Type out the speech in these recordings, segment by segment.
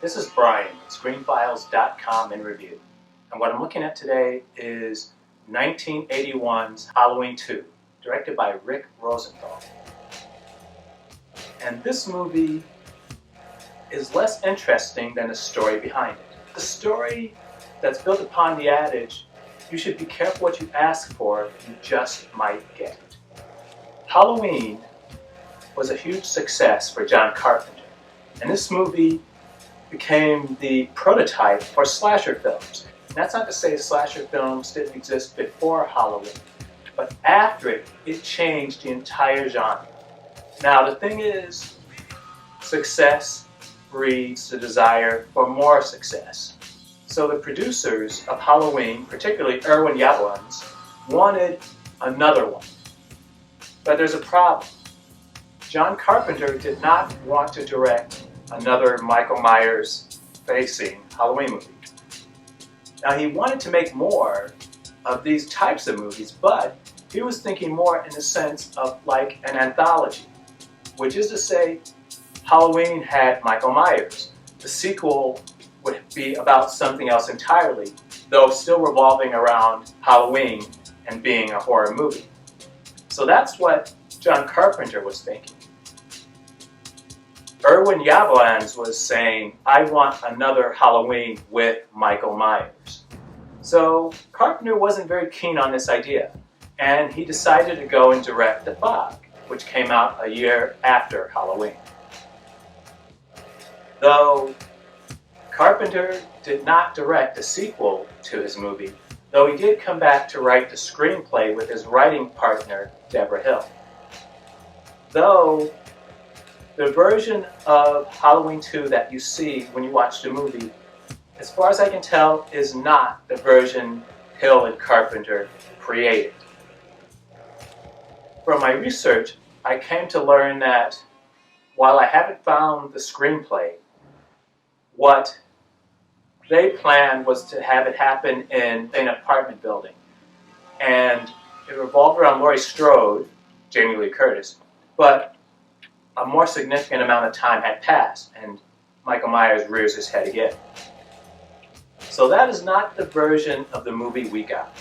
This is Brian, ScreenFiles.com in review. And what I'm looking at today is 1981's Halloween 2, directed by Rick Rosenthal. And this movie is less interesting than the story behind it. The story that's built upon the adage, you should be careful what you ask for, you just might get it. Halloween was a huge success for John Carpenter, and this movie became the prototype for slasher films. And that's not to say slasher films didn't exist before Halloween, but after it, it changed the entire genre. Now the thing is, success breeds the desire for more success. So the producers of Halloween, particularly Irwin Yablans, wanted another one. But there's a problem. John Carpenter did not want to direct another Michael Myers facing Halloween movie. Now he wanted to make more of these types of movies, but he was thinking more in the sense of like an anthology, which is to say Halloween had Michael Myers. The sequel would be about something else entirely, though still revolving around Halloween and being a horror movie. So that's what John Carpenter was thinking. Irwin Yablans was saying, I want another Halloween with Michael Myers. So Carpenter wasn't very keen on this idea, and he decided to go and direct The Fog, which came out a year after Halloween. Though Carpenter did not direct a sequel to his movie, though he did come back to write the screenplay with his writing partner, Deborah Hill. Though the version of Halloween 2 that you see when you watch the movie, as far as I can tell, is not the version Hill and Carpenter created. From my research, I came to learn that while I haven't found the screenplay, what they planned was to have it happen in an apartment building. And it revolved around Laurie Strode, Jamie Lee Curtis, but a more significant amount of time had passed, and Michael Myers rears his head again. So that is not the version of the movie we got.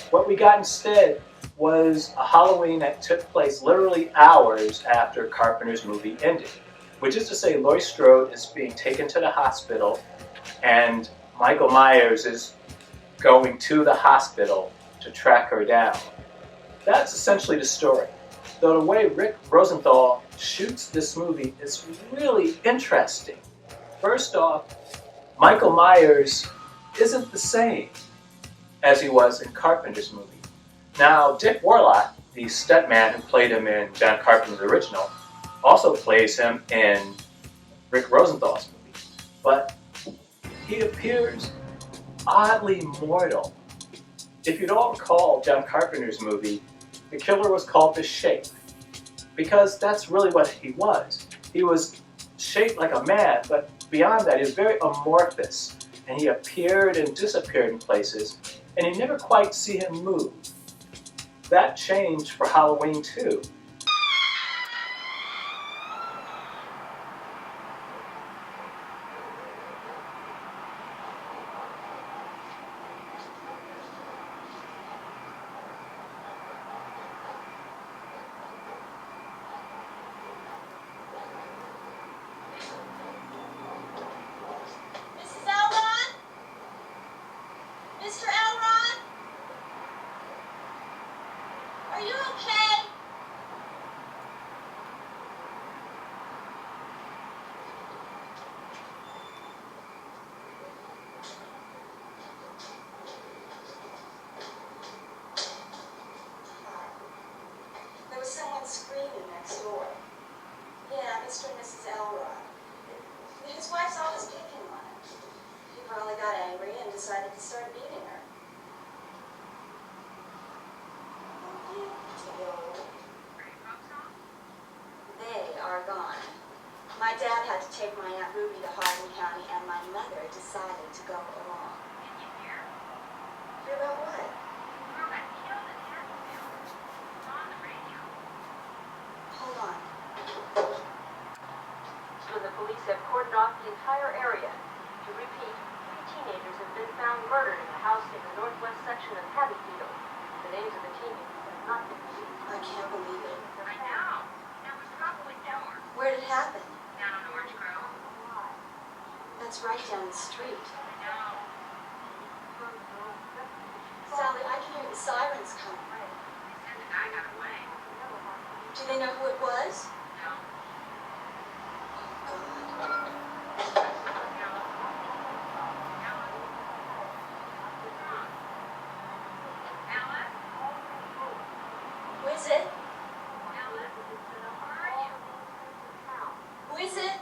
What we got instead was a Halloween that took place literally hours after Carpenter's movie ended, which is to say Laurie Strode is being taken to the hospital, and Michael Myers is going to the hospital to track her down. That's essentially the story. Though the way Rick Rosenthal shoots this movie is really interesting. First off, Michael Myers isn't the same as he was in Carpenter's movie. Now, Dick Warlock, the stuntman who played him in John Carpenter's original, also plays him in Rick Rosenthal's movie. But he appears oddly mortal. If you'd all recall John Carpenter's movie, the killer was called the Shape, because that's really what he was. He was shaped like a man, but beyond that, he was very amorphous, and he appeared and disappeared in places, and you never quite see him move. That changed for Halloween 2. Mr. Elrod? Are you okay? There was someone screaming next door. Yeah, Mr. and Mrs. Elrod. His wife's always picking on him. He finally got angry and decided to start beating her. They are gone. My dad had to take my Aunt Ruby to Hardin County, and my mother decided to go along. Did you hear? Hear about what? Girl got killed in Chesterfield. It's on the radio. Hold on. When the police have cordoned off the entire area. To repeat, 3 teenagers have been found murdered in a house in the northwest section of Haddonfield. The names of the teenagers have not been released. I can't believe it. I know. There was trouble with doors. Where did it happen? Down on Orange Grove. That's right down the street. I know. Sally, I can hear the sirens coming. They said the guy got away. Do they know who it was? No. Alice? Who is it? Alice? Where are you? Who is it?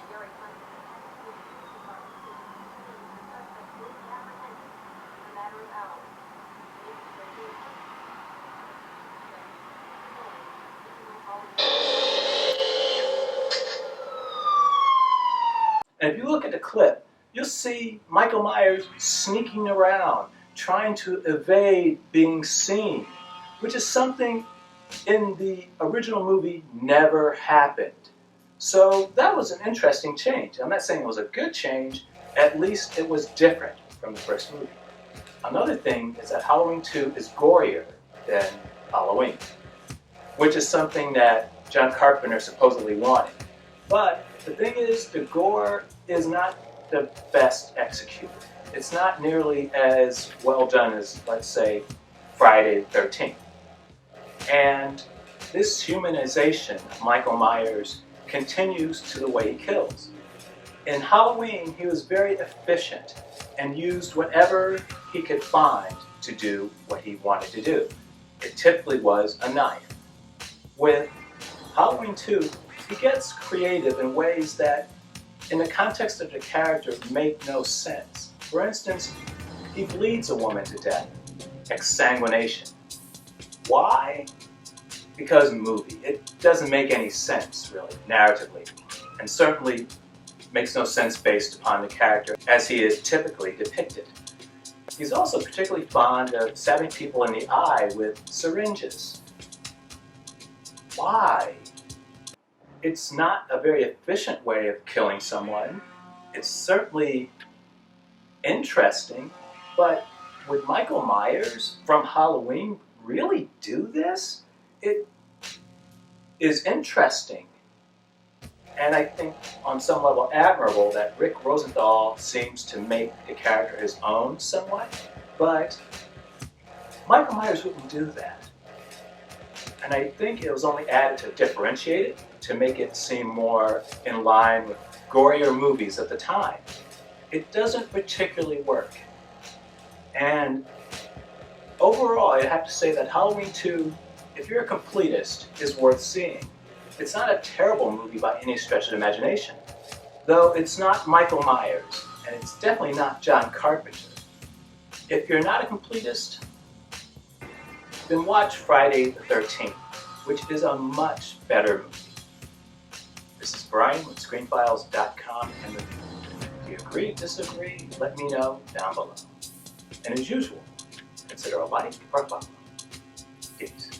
And if you look at the clip, you'll see Michael Myers sneaking around, trying to evade being seen, which is something in the original movie never happened. So that was an interesting change. I'm not saying it was a good change, at least it was different from the first movie. Another thing is that Halloween 2 is gorier than Halloween, which is something that John Carpenter supposedly wanted. But the thing is, the gore is not the best executed. It's not nearly as well done as, let's say, Friday the 13th. And this humanization of Michael Myers continues to the way he kills. In Halloween, he was very efficient and used whatever he could find to do what he wanted to do. It typically was a knife. With Halloween 2, he gets creative in ways that, in the context of the character, make no sense. For instance, he bleeds a woman to death. Exsanguination. Why? Because movie. It doesn't make any sense, really, narratively. And certainly makes no sense based upon the character as he is typically depicted. He's also particularly fond of stabbing people in the eye with syringes. Why? It's not a very efficient way of killing someone. It's certainly interesting, but would Michael Myers from Halloween really do this? It is interesting, and I think on some level admirable that Rick Rosenthal seems to make the character his own somewhat, but Michael Myers wouldn't do that. And I think it was only added to differentiate it, to make it seem more in line with gorier movies at the time. It doesn't particularly work. And overall, I have to say that Halloween 2, if you're a completist, is worth seeing. It's not a terrible movie by any stretch of the imagination, though it's not Michael Myers, and it's definitely not John Carpenter. If you're not a completist, then watch Friday the 13th, which is a much better movie. This is Brian with ScreenFiles.com, and if you agree, disagree, let me know down below. And as usual, consider a like or follow. Peace.